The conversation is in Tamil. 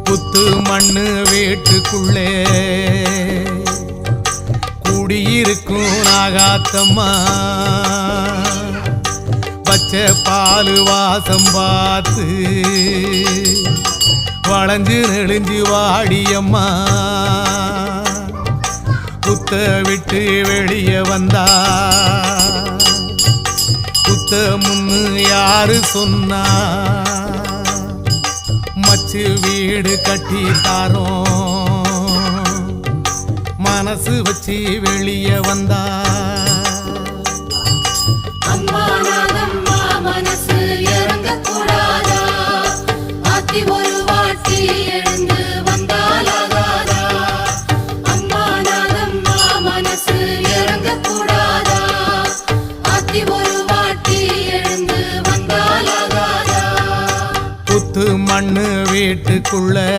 புத்து மண்ணு வீட்டுக்குள்ளே குடியிருக்கும் நாகாத்தம்மா பச்சை பால் வாசம் பார்த்து வளைஞ்சு நெளிஞ்சு வாடியம்மா புத்த விட்டு வெளியே வந்தா புத்த முன்னு யாரு சொன்னா மச்சு வீடு கட்டி தாரோம் மனசு வச்சு வெளியே வந்தா மனசு இறங்க கூடாதா ஆத்தி ஒரு வாட்டி எழுந்து வந்தாலாகாதா அம்மா நாதம்மா மனசு இறங்க கூடாதா ஆத்தி ஒரு வாட்டி எழுந்து வந்தாலாகாதா புத்து மண்ணு வீட்டுக்குள்ள